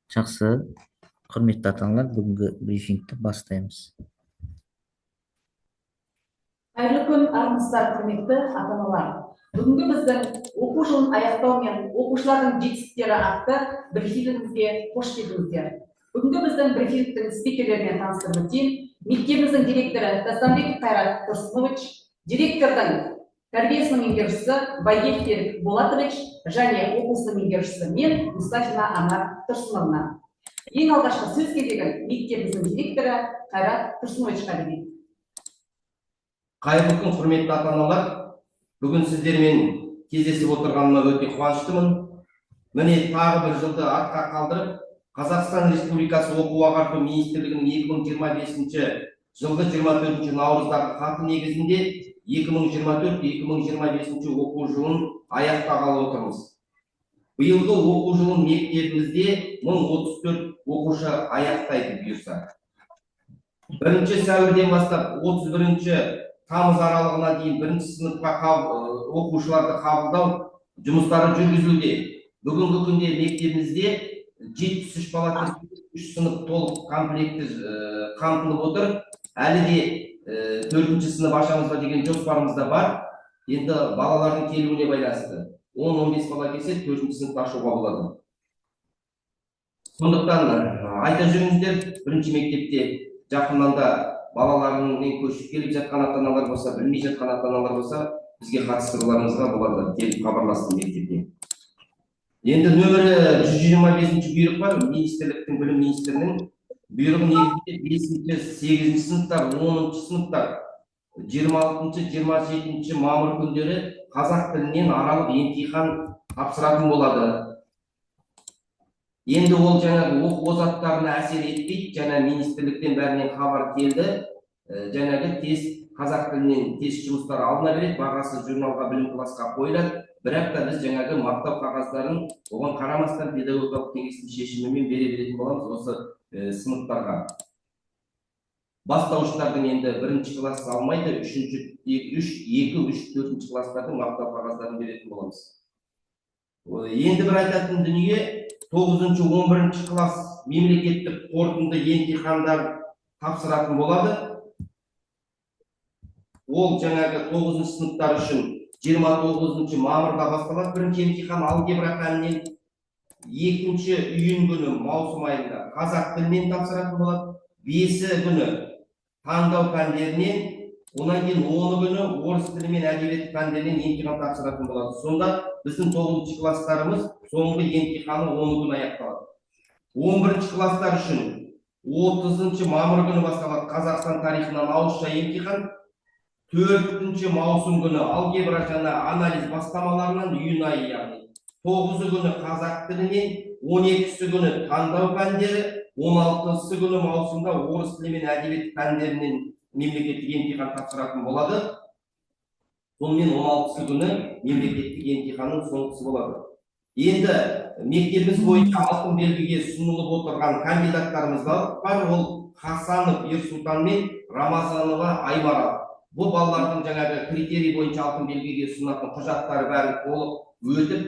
Жақсы, құрметті ата-аналар, бүгінгі брифингті бастаймыз. Қайырлы күн, армысыздар, құрметті ата-аналар. Бүгінгі біздің оқу жылын аяқтау мен оқушылардың жетістіктері атты брифингімізге қош келдіңіздер. Бүгінгі біздің брифингтің спикерлерімен таныстырып өтейін. Мектебіміздің директоры Тастанбеков Қайрат Тұрсынович, директордың тәрбиесінің меңгерушісі Байгелов Берік Болатович және оқушының меңгерушісі мен Мұстафина Анар Тұрсыновна. Ең алғашқы сөз кезегін мектебіміздің директоры Қайрат Тұрсыновичқа берейін. Қайырлы күн, құрметті ата-аналар. Бүгін сіздермен кездесіп отырғаныма өте қуаныштымын. Міне тағы бір жылды артқа қалдырып, Қазақстан Республикасы оқу-ағарту министрлігінің 2025 жылғы 24 наурыздағы хаты негізінде 2024-2025 оқу жылын аяқтағалы отырмыз. Биылғы оқу жылын мектебімізде 1034 оқушы аяқтайды бұйырса. 1 сәуірден бастап 31 тамыз аралығына дейін бірінші сыныпқа оқушыларды қабылдау жұмыстары жүргізілуде. Бүгінгі күнде мектебімізде 73 бала 3 сынып толық комплекті қамтылып отыр. Әлі де 4-ші сынып ашамызға деген жоспарымызда бар. Енді балалардың келуіне байланысты 10-15 бала келсе 4-ші сынып ашуға болады. Сондықтан айта жүріңіздер, бірінші мектепте жақынанда балаларымен көшіп келіп жатқан ата-аналар болса, білмей жатқан ата-аналар болса, бізге қатыстыруларыңызға болады, келіп хабарлассын мектепте. Енді нөмірі 125 бұйрық бар, министрліктің, білім министрінің бұйрығы негізінде 5-ші, 8-ші сыныптар, 10-ші сыныптар, 26-27 мамыр күндері қазақ тілінен аралық емтихан тапсыратын болады. Енді ол жаңағы оқу озаттарына әсер етпейді, жаңа министрліктен бәрінен хабар келді. Жаңағы тест, қазақ тілінен тест жұмыстары алына береді, бағасы журналға білім классқа қойылады. Бірақ та біз жаңағы мақтау қағаздарын оған қарамастан педагогикалық кеңестің шешімімен бере беретін боламыз осы сыныптарға. Бастауыштардың енді 1-ші класс алмайды, 2-3, 4-ші класстардың мақтау қағаздарын беретін боламыз. Енді бір айтатын дүние, 9-ші, 11-ші класс мемлекеттік қорытынды емтихандар тапсыратын болады. Ол жаңағы 9-ші сыныптар үшін 29 мамырда басталады. Бірінші емтихан алгебра пәнінен, 2-ші үйін күні маусым айында қазақ тілінен тапсыратын болады. 5-ші күні таңдау пәндерінен, онан кейін 10-шы күні орыс тілі мен әдебиет пәндерінен емтихан тапсыратын болады. Сонда біздің 9-ші класстарымыз соңғы емтиханы 10-шы күні аяқталады. 11-ші класстар үшін 30-ші мамыр күні басталады Қазақстан тарихынан ауызша емтихан. 4-ші маусым күні алгебра және анализ бастамаларынан үйін айы, яғни 9-шы күні қазақ тілінен, 12-ші күні таңдау пәндері, 16-шы күні маусымда орыс тілі мен әдебиет пәндерінен мемлекеттік емтихан тапсыратын болады. Сонымен 16-шы күні мемлекеттік емтиханның соңғысы болады. Енді мектебіміз бойынша алтын белгіге ұсынылып отырған кандидаттарымыз бар, ол Хасанов Ерсултан мен Рамазанова Аймара. Бұл балалардың жаңағы критерий бойынша алтын белгіге ұсынатын құжаттары бәрі толық өтіп,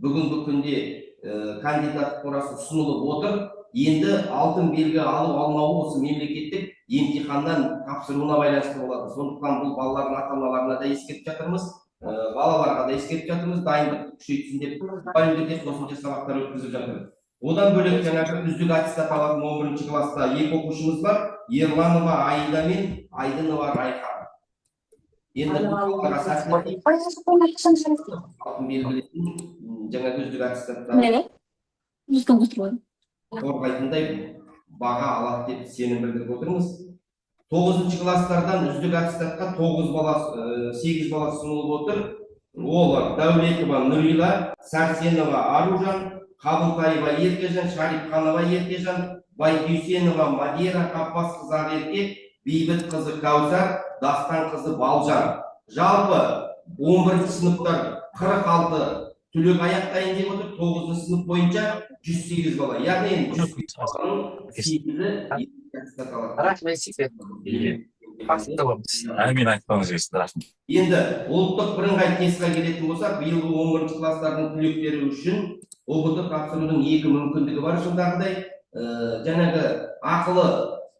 бүгінгі күнде кандидаттурасы ұсынылып отыр. Енді алтын белгі алу алмауы осы мемлекеттік емтиханнан тапсыруына байланысты болады. Сондықтан бұл балалардың ата-аналарына да ескертіп жатырмыз, балаларға да ескертіп жатырмыз, дайындықты күшейтсін деп мұғалімдерге қосымша сабақтар өткізіп жатыр. Одан бөлек жаңағы үздік аттестат алатын 11-ші класста 2 оқушымыз бар, Ерланова Аида мен Айдынова Райхан. Енді жаңағы үздік аттестаттар қорғайтындай баға алады деп сенім білдіріп отырмыз. 9-ші класстардан үздік аттестатқа 8 бала ұсынылып отыр. Олар Дәулетова Нұрила, Сәрсенова Аружан, Қабылтаева Еркежан, Шарипханова Еркежан, Байдүйсенова Мадира, Қаппасқызы Ақерке, Бейбіт қызы Кәусар, Дастан қызы Балжан. Жалпы 11-ші сыныптар 46 түлек аяқтайын деп отыр, 9-ші сынып бойынша 108 бала. Яғни 108 баланың 8-і Енді ұлттық бірыңғай тестқа келетін болсақ, биылғы 11-ші класстардың түлектері үшін ОБТ тапсырудың екі мүмкіндігі бар жаңағыдай. Жаңағы ақылы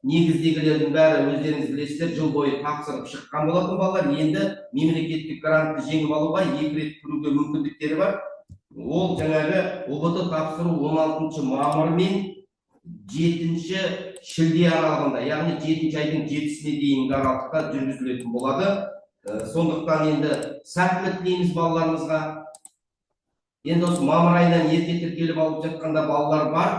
негіздегілердің бәрі өздеріңіз білесіздер, жыл бойы тапсырып шыққан болатын балалар енді мемлекеттік грантты жеңіп алуға 2 рет кіруге мүмкіндіктері бар. Ол жаңағы ОБТ тапсыру 16 мамыр мен 7 шілде аралығында, яғни 7 айдың 7-сіне дейінгі аралықта жүргізілетін болады. Сондықтан енді сәттілік тілейміз балаларымызға. Енді осы мамыр айынан ерте тіркеліп алып жатқанда балалар бар.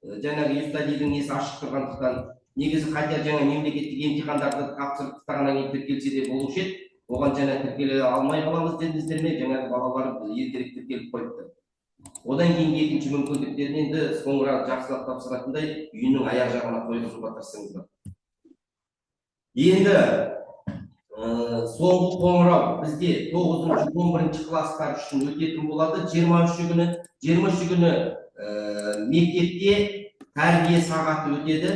Жаңағы естадидің несі ашық тұрғандықтан, негізі хотя жаңа мемлекеттік емтихандарды тапсырып тастағаннан кейін тіркелсе де болушы еді. Оған жаңа тіркеле алмай қаламыз дедіңіздер ме? Жаңағы балалар ертерек тіркеліп қойыпты. Одан кейін екінші мүмкіндіктерін енді соңыра жақсылап тапсыратындай үйінің аяқ жағына қойғызуға тырысыңыздар. Енді соңғы қоңырау бізде 9-11 класстар үшін өтетін болады. 20 күні мектепте тәрбие сағаты өтеді.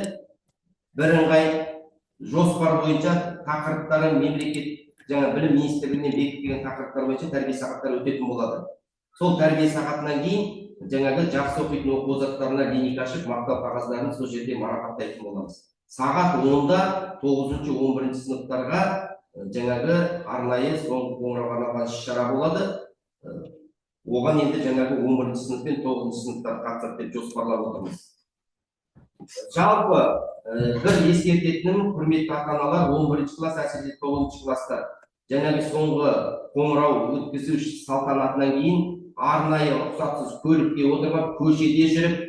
Бірыңғай жоспар бойынша тақырыптары мемлекет жаңа білім министрлігінен бекітілген тақырыптар бойынша тәрбие сағаттары өтетін болады. Сол тәрбие сағатынан кейін жаңағы жақсы оқитын оқу озаттарына линейка ашып, мақтау қағаздарын сол жерде марапаттайтын боламыз. Сағат 10-да 9-11 сыныптарға жаңағы арнайы соңғы қоңырауға арналған іс-шара болады. Оған енді жаңағы 11 сынып пен 9 сыныптар қатысады деп жоспарлап отырмыз. Жалпы бір ескертетінім, құрметті ата-аналар, 11 класс, әсіресе 9 класстар жаңағы соңғы қоңырау өткізу салтанатынан кейін арнайы рұқсатсыз көлікке отырып, көшеде жүріп,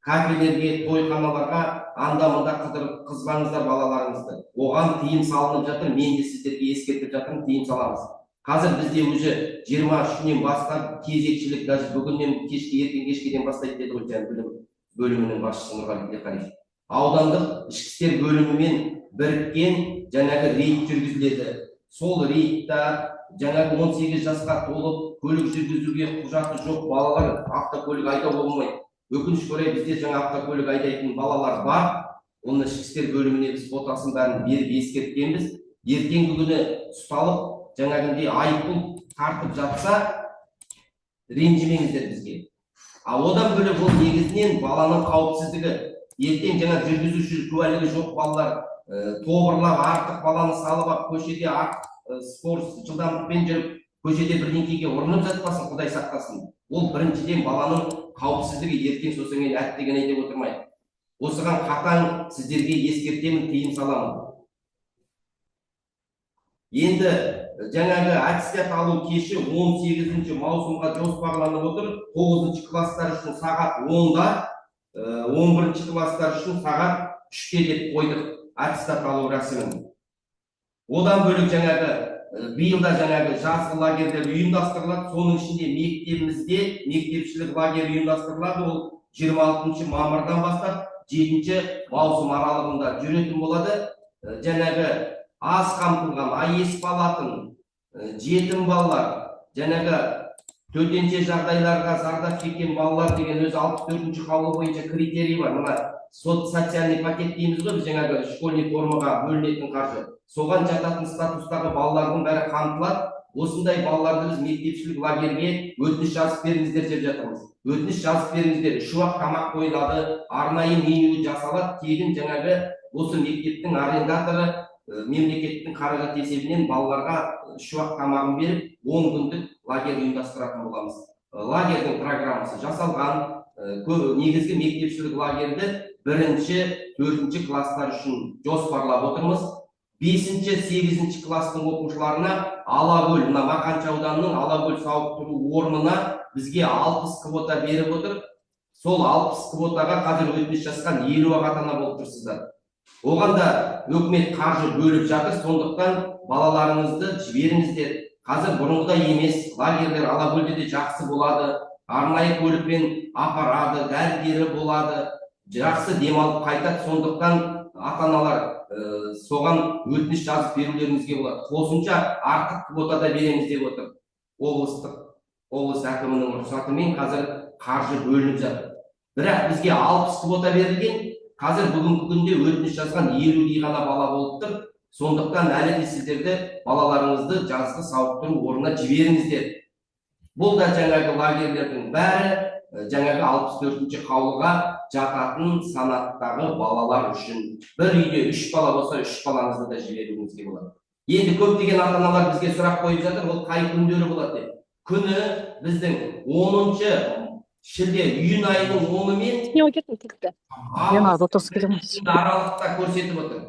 кафелерге, тойханаларға анда-мында қыдырып қызбаңыздар балаларыңызды. Оған тыйым салынып жатыр, мен де сіздерге ескертіп жатырмын, тыйым саламыз. Қазір бізде уже 23-нен бастап кезекшілік, даже бүгіннен кешке, ертең кешкеден бастайды деді ғой жаңа білім бөлімінің басшысы Нұрғали Тілеқалиев. Аудандық ішкі істер бөлімімен біріккен жаңағы рейд жүргізіледі. Сол рейдта жаңағы 18 жасқа толып көлік жүргізуге құжаты жоқ балалар автокөлік айдауға болмайды. Өкінішке орай бізде жаңа автокөлік айдайтын балалар бар. Оны ішкі істер бөліміне біз фотосын бәрін беріп ескерткенбіз. Ертеңгі күні ұсталып, жаңағындай айыппұл тартып жатса, ренжімеңіздер бізге. Одан бөлек ол негізінен баланың қауіпсіздігі. Ертең жаңа жүргізуші куәлігі жоқ балалар тобырлап артық баланы салып алып көшеде скорость жылдамдықпен жүріп, көшеде бірдеңкеге ұрынып жатпасын, Құдай сақтасын. Ол біріншіден баланың қауіпсіздігі, ертең сосын кейін әттеген айтып отырмайды. Осыған қатаң сіздерге ескертемін, тыйым саламын. Енді жаңағы аттестат алу кеші 18 маусымға жоспарланып отыр. 9 класстар үшін сағат 10-да, 11 класстар үшін сағат 3-те деп қойдық аттестат алу рәсімін. Одан бөлек жаңағы биылда жаңағы жазғы лагерьдер ұйымдастырылады. Соның ішінде мектебімізде мектепшілік лагерь ұйымдастырылады. Ол 26 мамырдан бастап 7 маусым аралығында жүретін болады. Жаңағы аз қамтылған, АЕС алатын, жетім балалар, жаңағы төтенше жағдайларға зардап шеккен балалар деген өзі 64-ші қаулы бойынша критерий бар. Мына социальный пакет дейміз ғой, біз жаңағы школьный формаға бөлінетін қаржы. Соған жататын статустағы балалардың бәрі қамтылады. Осындай балаларды біз мектепшілік лагерьге өтініш жазып беріңіздер деп жатырмыз. Өтініш жазып беріңіздер, 3 уақыт тамақ қойылады, арнайы меню жасалады, тегін жаңағы осы мектептің арендаторы мемлекеттің қаражат есебінен балаларға 3 уақыт тамағын беріп, 10 күндік лагерь ұйымдастыратын боламыз. Лагерьдің программасы жасалған, негізгі мектепшілік лагерьді 1-4 класстар үшін жоспарлап отырмыз. 5-8 класстың оқушыларына Алакөл, мына Мақаншы ауданының Алакөл сауықтыру орнына бізге 60 квота беріп отыр. Сол 60 квотаға қазір өтініш жазған 50 ата-ана болып тұрсыздар. Оған да өкімет қаржы бөліп жатыр, сондықтан балаларыңызды жіберіңіздер. Қазір бұрынғыдай емес, лагерлер Алакөлде де жақсы болады, арнайы көлікпен апарады, дәрігері болады, жақсы демалып қайтады. Сондықтан ата-аналар соған өтініш жазып берулеріңізге болады. Қосымша артық квотада береміз деп отыр. Облыс әкімінің рұқсатымен қазір қаржы бөлініп жатыр. Бірақ бізге 60 квота берілген, қазір бүгінгі күнде өтініш жазған 50-дей ғана бала болып тұр. Сондықтан әлі де сіздерді балаларыңызды жазғы сауықтыру орнына жіберіңіздер. Бұл да жаңағы лагерлердің бәрі жаңағы 64-ші қаулыға жататын санаттағы балалар үшін. Бір үйде 3 бала болса, 3 балаңызды да жіберуіңізге болады. Енді көптеген ата-аналар бізге сұрақ қойып жатыр, ол қай күндері болады деп. Күні біздің 10-шы шілде июнь айының 10-ы мен аралықта көрсетіп отыр.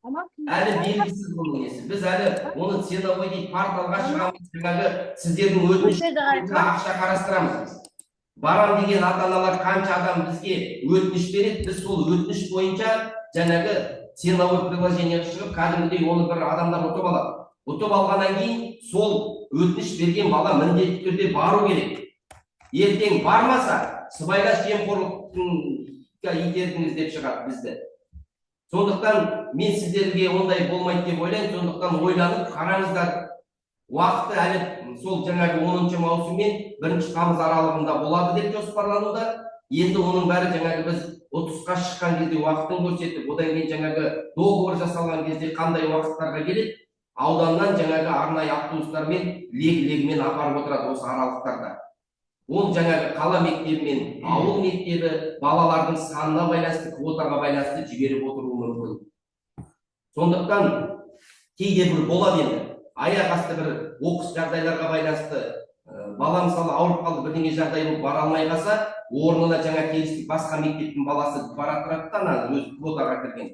Әлі белгісіз бұның несі. Біз әлі оны ценовой дейді, порталға шығамыз, жаңағы сіздердің өтініштеріңізге ақша қарастырамыз. Барам деген ата-аналар қанша адам бізге өтініш береді, біз сол өтініш бойынша жаңағы ценовой приложениеге шығып, кәдімгідей оны бір адамдар ұтып алады. Ұтып алғаннан кейін сол өтініш берген бала міндетті түрде бару керек. Ертең бармаса, сыбайлас жемқорлыққа итердіңіз деп шығады бізді. Сондықтан мен сіздерге ондай болмайды деп ойлаймын. Сондықтан ойланып қараңыздар. Уақыты әлі сол жаңағы 10-шы маусым мен 1-ші тамыз аралығында болады деп жоспарлануда. Енді оның бәрі жаңағы біз отпусқа шыққан кезде уақытын көрсетіп, одан кейін жаңағы договор жасалған кезде қандай уақыттарға келеді, ауданнан жаңағы арнайы автобустармен лек-легімен апарып отырады осы аралықтарда. Ол жаңағы қала мектебі мен ауыл мектебі балалардың санына байланысты, квотаға байланысты жіберіп отыруы мүмкін. Сондықтан кейде бір болады енді. Аяқ асты бір оқыс жағдайларға байланысты бала мысалы ауырып қалды, бірдеңе жағдай болып бара алмай қалса, орнына жаңа келістік басқа мектептің баласы бара тұрады да, өз квотаға кірген.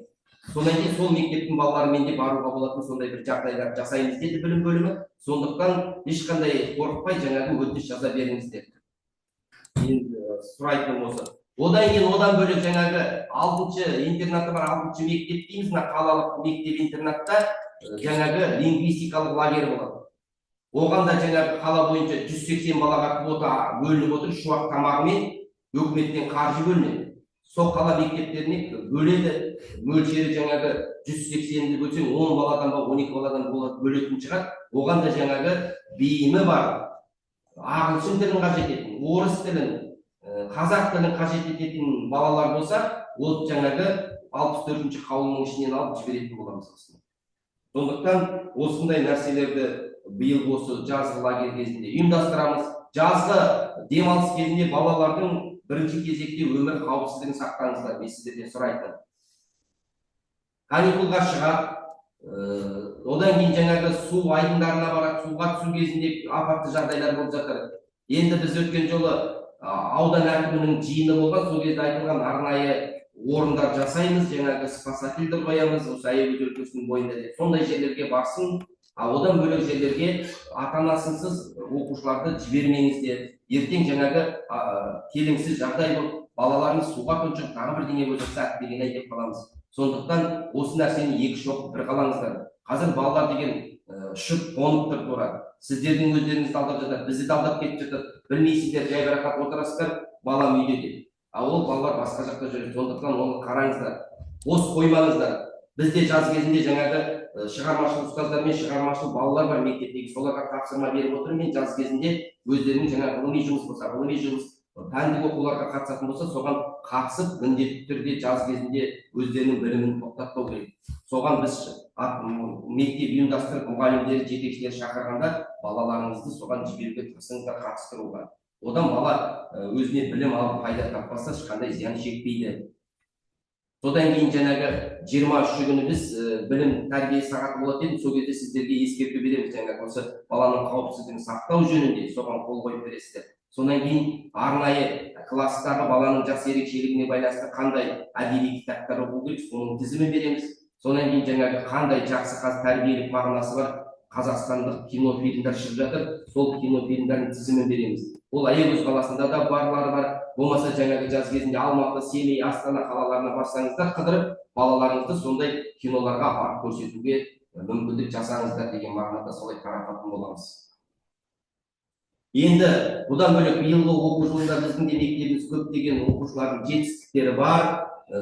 Содан кейін сол мектептің балаларымен де баруға болатын сондай бір жағдайлар жасаймыз деді білім бөлімі. Сондықтан ешқандай қорықпай жаңағы өтініш жаза беріңіздер. Енді сұрайтыным осы. Одан кейін одан бөлек жаңағы 6-шы интернаты бар 6-шы мектеп дейміз, қалалық мектеп интернатта жаңағы лингвистикалық лагерь болады. Оғанда жаңағы қала бойынша 180 балаға квота бөлініп отыр, шуақ тамағымен өкіметтен қаржы бөлінеді. Сол қала мектептеріне бөледі, мөлшері жаңағы 180-ді бөлсең 10 баладан ба 12 баладан бөлетін шығады. Оғанда жаңағы бейімі бар, ағылшын тілін қажет ететін, орыс тілін, қазақ тілін қажет ететін балалар болса, ол жаңағы 64-ші қаулының ішінен алып жіберетін боламыз. Сондықтан осындай нәрселерді биыл осы жазғы лагерь кезінде ұйымдастырамыз. Жазғы демалыс кезінде балалардың бірінші кезекте өмір қауіпсіздігін сақтаңыздар, мен сіздерден сұрайтын. Каникулға шығады, одан кейін жаңағы су айдындарына барады, суға түсу кезінде апатты жағдайлар болып жатыр. Енді біз өткен жолы аудан әкімінің жиыны болған, сол кезде айтылған арнайы орындар жасаймыз, жаңағы спасательді қоямыз, осы Аягөз өлкесінің бойында деп. Сондай жерлерге барсын, одан бөлек жерлерге ата-анасынсыз оқушыларды жібермеңіздер. Ертең жаңағы келеңсіз жағдай болып, балаларыңыз суға тұншығып, тағы бірдеңе болып жатса әтпеген-ай деп қаламыз. Сондықтан осы нәрсені екі шоқып бір қалаңыздар. Қазір балалар деген ұшып қонып тұр тура. Сіздердің өздеріңізді алдап жатыр, бізді де алдап кетіп жатыр. Білмейсіздер, жайбарақат отырасыздар, балам үйде деп. Ол балалар басқа жақта жүреді. Сондықтан оны қараңыздар, бос қоймаңыздар. Бізде жаз кезінде жаңағы шығармашылық ұстаздар мен шығармашылық балалар бар мектептегі, соларға тапсырма беріп отырмын. Мен жаз кезінде өздерінің жаңа ғылыми жұмыс болса, ғылыми жұмыс, пәндік оқуларға қатысатын болса, соған қатысып, міндетті түрде жаз кезінде өздерінің білімін тоқтатпау керек. Соған біз мектеп ұйымдастырып, мұғалімдер, жетекшілер шақырғанда балаларыңызды соған жіберуге тырысыңыздар, қатыстыруға. Одан бала өзіне білім алып пайда таппаса, ешқандай зиян шекпейді. Содан кейін жаңағы 23 күні біз білім тәрбие сағаты болады еді, сол кезде сіздерге ескерту береміз, жаңағы осы баланың қауіпсіздігін сақтау жөнінде соған қол қойып бересіздер. Содан кейін арнайы класстағы баланың жас ерекшелігіне байланысты қандай әдеби кітаптар оқу керек, соның тізімін береміз. Содан кейін жаңағы қандай жақсы тәрбиелік мағынасы бар қазақстандық кинофильмдер шығып жатыр, сол кинофильмдердің тізімін береміз. Ол Аягөз қаласында да барлары бар. Болмаса жаңағы жаз кезінде Алматы, Семей, Астана қалаларына барсаңыздар, қыдырып балаларыңызды сондай киноларға апарып көрсетуге мүмкіндік жасаңыздар деген мағынада солай тарататын боламыз. Енді бұдан бөлек биылғы оқу жылында біздің де мектебіміз көптеген оқушылардың жетістіктері бар.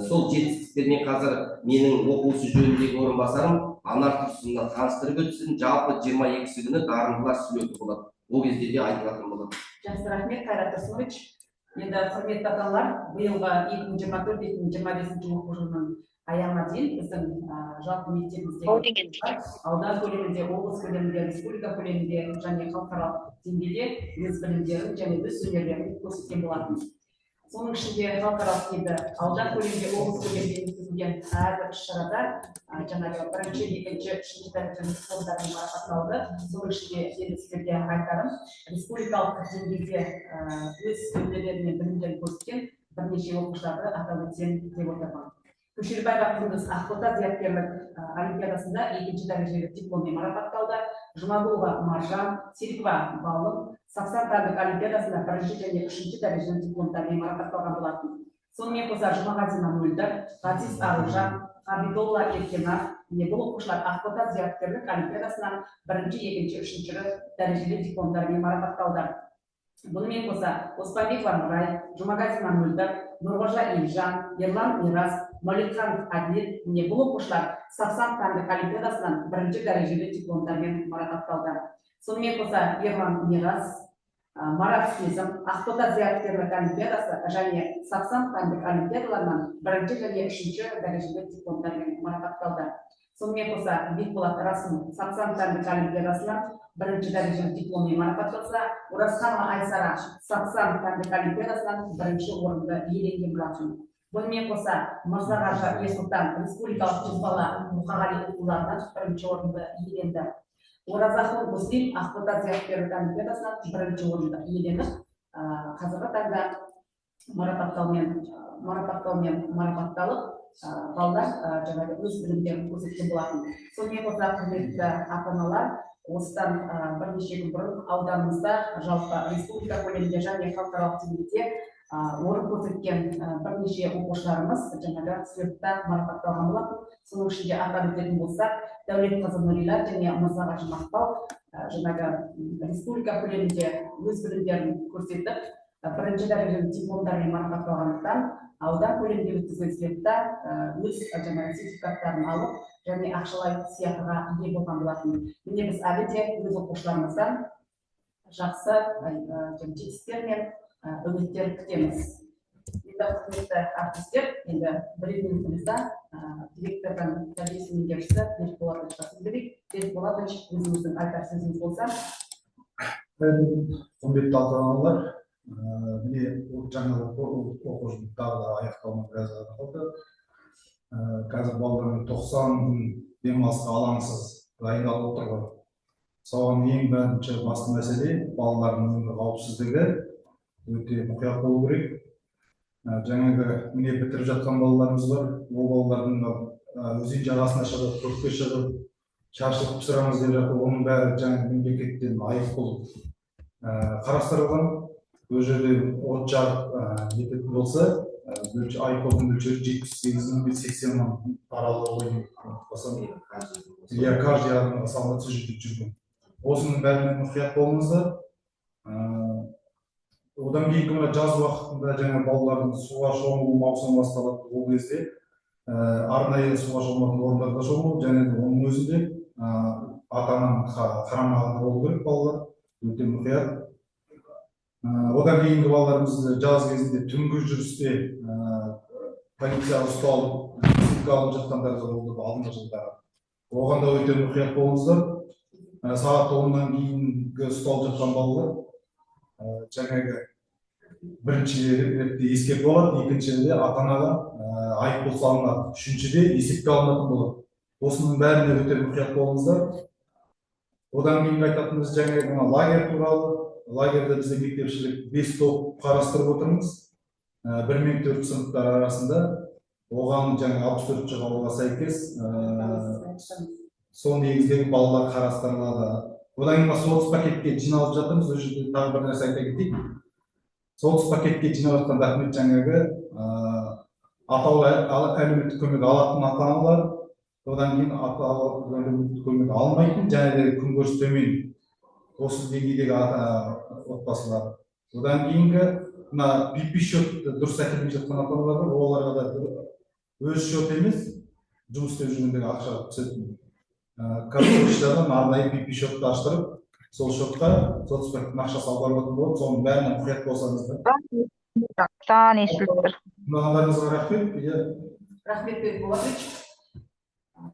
Сол жетістіктермен қазір менің оқу ісі жөніндегі орынбасарым Анар Тұрсынға таныстырып өтсін. Жалпы 22 күні дарындылар слеті болады. Ол кезде де айтылатын болады. Жақсы, рахмет, Қайрат Тұрсынович. Енді құрметті ата-аналар, биылғы 2024-2025 оқу жылының аяғына дейін біздің жалпы мектебіміздегі аудан көлемінде, облыс көлемінде, республика көлемінде және халықаралық деңгейде өз білімдерін және өз өнерлерін көрсеткен болатын. Соның ішінде халықаралық енді аудан көлемінде, облыс көлемінде өткізілген әрбір іс-шарада жаңағы бірінші, екінші, үшінші дәрежелі дипломдармен марапатталды. Соның ішінде енді сіздерге айтарым, республикалық деңгейде өз өнерлері мен білімдерін көрсеткен бірнеше оқушыларды атап өтсем деп отырмын. Көшербаева Құндыз Ақбота зияткерлік олимпиадасында екінші дәрежелі дипломмен марапатталды. Жұмагулова Маржан, Серикова Балым Саксан пәндік олимпиадасында бірінші және үшінші дәрежелі дипломдармен марапатталған болатын. Сонымен қоса Жұмағазина Мөлдір, Ғазиз Аружан, Ғабидолла Еркенов, бұл оқушылар Ақбота зияткерлік олимпиадасынан бірінші, екінші, үшінші дәрежелі дипломдармен марапатталды. Бұнымен қоса Оспанбекова Нұрай, Жұмағазина Мөлдір, Нұрғожа Елжан, Ерлан Мирас, Маликхан Адил, бұл оқушылар Саксан пәндік олимпиадасынан бірінші дәрежелі дипломдармен марапатталды. Сонымен қоса Ерлан Мирас, Марат Сезім, Ақбота зияткерлік олимпиадасы және Саксан пәндік олимпиадаларынан бірінші және үшінші дәрежелі дипломдармен марапатталды. Сонымен қоса Бекболат Расым Саксан пәндік олимпиадасынан бірінші дәрежелі дипломмен марапатталса, Оразханова Айсара Саксан пәндік олимпиадасынан бірінші орынды иеленген болатын. Бұнымен қоса Мырзағажы Есұлтан республикалық жүз бала мұқағали оқуларынан бірінші орынды иеленді. Оразахун Муслим Ақбота зияткерлік олимпиадасынан бірінші орынды иеленіп, қазіргі таңда марапатталып, балдар жаңағы өз білімдерін көрсеткен болатын. Сонымен қоса құрметті ата-аналар, осыдан бірнеше күн бұрын ауданымызда жалпы республика көлемінде және халықаралық деңгейде орын көрсеткен бірнеше оқушыларымыз жаңағы сыйлықта марапатталған болатын. Соның ішінде атап өтетін болсақ, Дәулетқызы Нұрила және Мырзағажы Мақпал жаңағы республика көлемінде өз білімдерін көрсетіп, бірінші дәрежелі дипломдармен марапатталғандықтан аудан көлемінде өткізген сыйлықта өз жаңағы сертификаттарын алып, және ақшалай сыйақыға ие болған болатын. Міне біз әлі де өз оқушыларымыздан жақсы жетістіктер мен үміттер күтеміз. Енді құрметті әріптестер, енді бір минутымызда директордан тәрбиесі меңгерушісі Берікболатовичқа сөз берейік. Берікболатович, өзіңіздің айтар сөзіңіз болса. Құрметті ата-аналар, міне жаңа оқу жылы тағы да аяқталмай біраз қалды. Қазір балалардың 90 күн демалысқа алаңсыз дайындалып отыр ғой. Соған ең бірінші басты мәселе балалардың қауіпсіздігі өте мұқият болу керек. Жаңағы міне бітіріп жатқан балаларымыз бар. Ол балалардың өзен жағасына шығып, көкке шығып, шаршылық пісіреміз деп жатыр. Оның бәрі жаңағы мемлекеттен айыппұл қарастырылған. Ол жерде от жағып ететін болса, айыппұлдың мөлшері 78-80 мың аралығы бойынша. Каждый адамға салынып жүрген. Осының бәріне мұқият болыңыздар. Одан кейінгі жаз уақытында жаңа балалардың суға шомылу маусымы басталады. Ол кезде арнайы суға шомылатын орындарда шомылу, және де оның өзінде ата-ананың қарамағында болу керек балалар, өте мұқият. Одан кейінгі балаларымыз жаз кезінде түнгі жүрісте полицияға ұсталып, есепке алынып жатқандар да болды алдыңғы жылдары. Оған да өте мұқият болыңыздар. Сағат 10-нан кейінгі ұсталып жатқан балалар жаңағы бірінші ретте ескерту болады, екіншіде ата-анаға айыппұл салынады, үшіншіде есепке алынатын болады. Осының бәріне өте мұқият болыңыздар. Одан кейінгі айтатынымыз жаңағы лагерь туралы. Лагерьде бізде мектепшілік 5 топ қарастырып отырмыз. 1 мен 4 сыныптар арасында. Оған жаңа 64-ші қаулыға сәйкес сол негіздегі балалар қарастырылады. Одан кейін соцпакетке жиналып жатырмыз. Ол жерде тағы бір нәрсе айта кетейік. Соцпакетке жиналып жатқан документ жаңағы атаулы әлеуметтік көмек алатын ата-аналар, одан кейін атаулы әлеуметтік көмек алмайтын, және де күнкөріс төмен осы деңгейдегі отбасылар. Одан кейінгі мына BP счетты дұрыс әкелмей жатқан ата-аналар бар, оларға да өз счет емес, жұмыс істеп жүргендегі ақша түсетін. Қазіршілердің арнайы BP счетты аштырып, сол счетқа соцпакеттің ақшасы аударылатын болады, соның бәріне мұқият болсаңыздар. Жактан естіліп тұр. Тыңдағандарыңызға рахмет. Иә. Рахмет Болатович.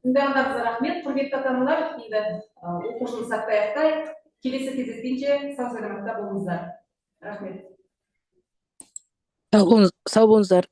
Тыңдағандарыңызға рахмет, құрметті ата-аналар. Енді оқу жылын сәтті аяқтайық. Келесі кездескенше сау саламатта болыңыздар. Рахмет. Сау болыңыздар.